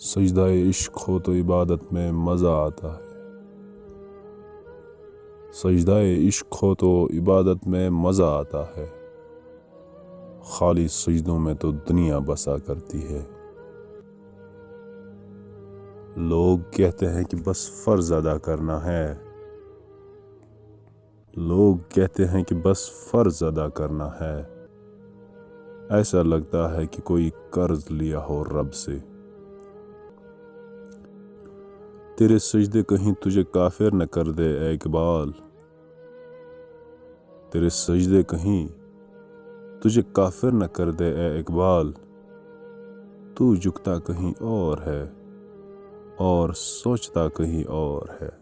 سجدہ عشق ہو تو عبادت میں مزہ آتا ہے، سجدہ عشق ہو تو عبادت میں مزہ آتا ہے، خالی سجدوں میں تو دنیا بسا کرتی ہے۔ لوگ کہتے ہیں کہ بس فرض ادا کرنا ہے، لوگ کہتے ہیں کہ بس فرض ادا کرنا ہے، ایسا لگتا ہے کہ کوئی قرض لیا ہو رب سے۔ تیرے سجدے کہیں تجھے کافر نہ کر دے اے اقبال، تیرے سجدے کہیں تجھے کافر نہ کر دے اے اقبال، تو جھکتا کہیں اور ہے اور سوچتا کہیں اور ہے۔